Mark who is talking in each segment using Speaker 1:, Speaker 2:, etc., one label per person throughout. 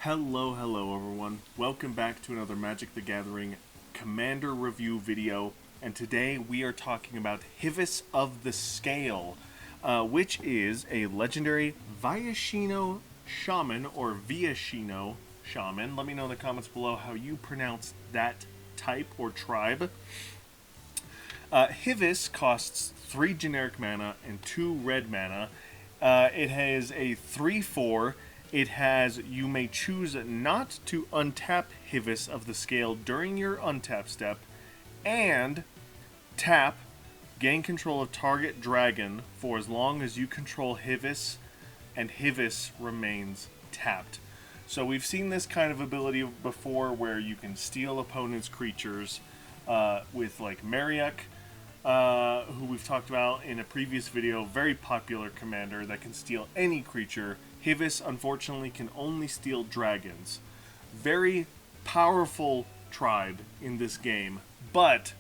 Speaker 1: Hello everyone. Welcome back to another Magic the Gathering Commander review video. And today we are talking about Hivis of the Scale, which is a legendary Viashino Shaman, or Viashino Shaman. Let me know in the comments below how you pronounce that type or tribe. Hivis costs 3 generic mana and 2 red mana. It has a 3/4. It has, you may choose not to untap Hivis of the Scale during your untap step, and tap, gain control of target dragon for as long as you control Hivis, and Hivis remains tapped. So we've seen this kind of ability before where you can steal opponents' creatures with like Mariak, who we've talked about in a previous video, very popular commander that can steal any creature. Hivis, unfortunately, can only steal dragons. Very powerful tribe in this game, but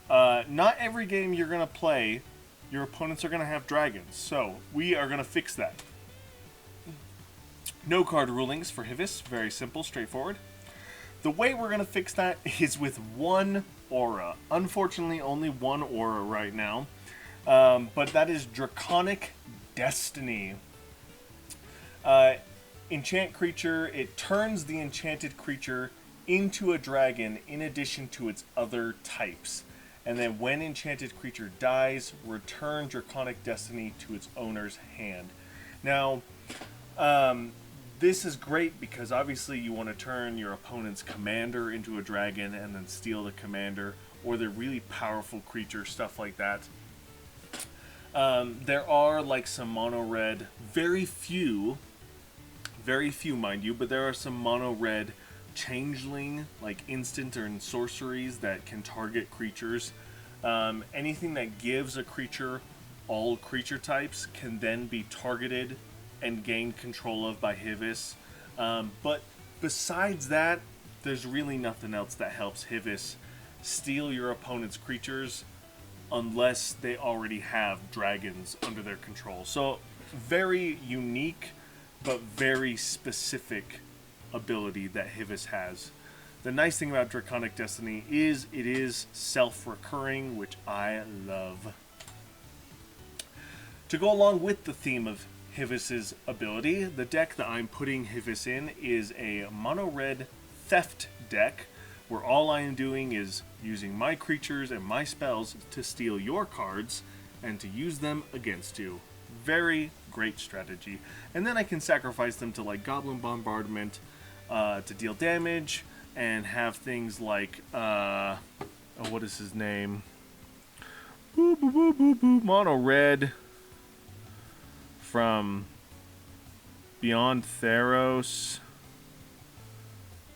Speaker 1: not every game you're going to play, your opponents are going to have dragons, so we are going to fix that. No card rulings for Hivis, very simple, straightforward. The way we're going to fix that is with one aura. Unfortunately, only one aura right now, but that is Draconic Destiny. Enchant creature, it turns the enchanted creature into a dragon in addition to its other types. And then when enchanted creature dies, return Draconic Destiny to its owner's hand. Now, this is great because obviously you want to turn your opponent's commander into a dragon and then steal the commander, or they're really powerful creatures, stuff like that. There are like some mono red, very few mind you, but there are some mono red changeling, like instant or sorceries that can target creatures. Anything that gives a creature all creature types can then be targeted and gained control of by Hivis. But besides that, there's really nothing else that helps Hivis steal your opponent's creatures unless they already have dragons under their control. So very unique but very specific ability that Hivis has. The nice thing about Draconic Destiny is it is self-recurring, which I love. To go along with the theme of Hivis's ability, the deck that I'm putting Hivis in is a mono-red theft deck, where all I am doing is using my creatures and my spells to steal your cards and to use them against you. Very great strategy. And then I can sacrifice them to like Goblin Bombardment to deal damage, and have things like what is his name? Mono red from Beyond Theros.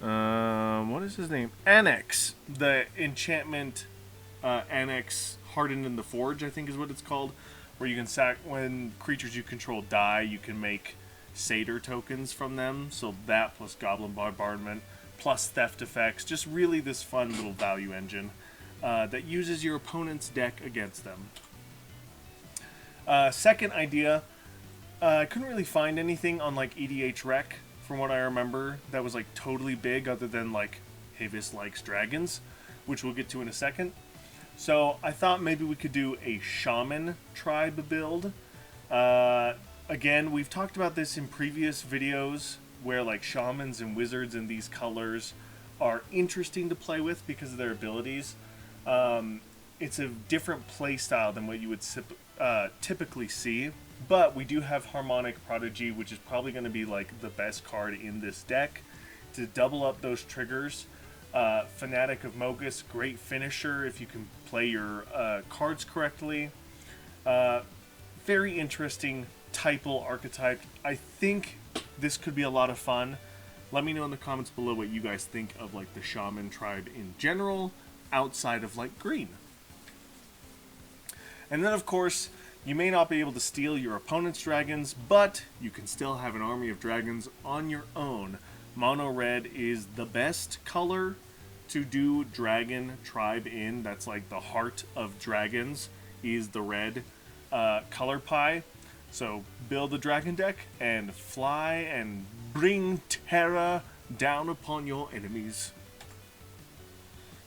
Speaker 1: What is his name? Annex. The enchantment Annex Hardened in the Forge, I think is what it's called. Where you can when creatures you control die, you can make Satyr tokens from them. So that plus Goblin Bombardment plus theft effects. Just really this fun little value engine that uses your opponent's deck against them. Second idea, I couldn't really find anything on like EDH Rec from what I remember that was like totally big, other than like Hivis likes dragons, which we'll get to in a second. So I thought maybe we could do a Shaman Tribe build. Again, we've talked about this in previous videos, where like shamans and wizards in these colors are interesting to play with because of their abilities. It's a different play style than what you would typically see, but we do have Harmonic Prodigy, which is probably going to be like the best card in this deck to double up those triggers. Fanatic of Mogus, great finisher if you can play your cards correctly. Very interesting typal archetype. I think this could be a lot of fun. Let me know in the comments below what you guys think of like the Shaman Tribe in general, outside of like green. And then of course, you may not be able to steal your opponent's dragons, but you can still have an army of dragons on your own. Mono red is the best color to do Dragon Tribe in. That's like the heart of dragons, is the red color pie. So build a dragon deck and fly and bring terror down upon your enemies.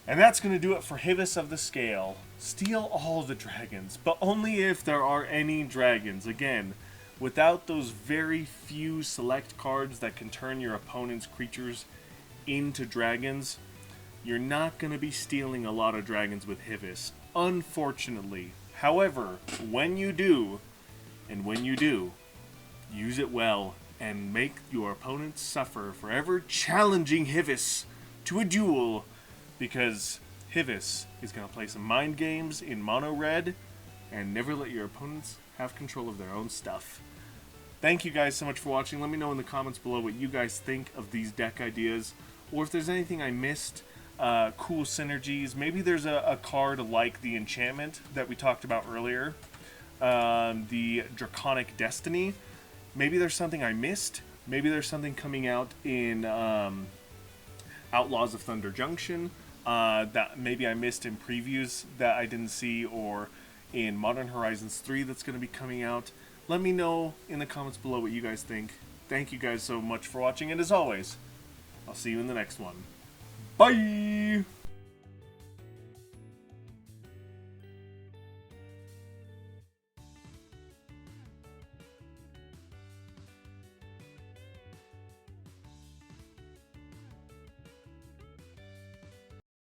Speaker 1: And that's going to do it for Hivis of the Scale. Steal all the dragons, but only if there are any dragons. Again, without those very few select cards that can turn your opponent's creatures into dragons, you're not going to be stealing a lot of dragons with Hivis, unfortunately. However, when you do, use it well and make your opponents suffer, forever challenging Hivis to a duel, because Hivis is going to play some mind games in mono red and never let your opponents have control of their own stuff. Thank you guys so much for watching. Let me know in the comments below what you guys think of these deck ideas, or if there's anything I missed, cool synergies. Maybe there's a card like the enchantment that we talked about earlier, the Draconic Destiny. Maybe there's something I missed. Maybe there's something coming out in Outlaws of Thunder Junction that maybe I missed in previews that I didn't see, or in Modern Horizons 3 that's going to be coming out. Let me know in the comments below what you guys think. Thank you guys so much for watching, and as always, I'll see you in the next one. Bye!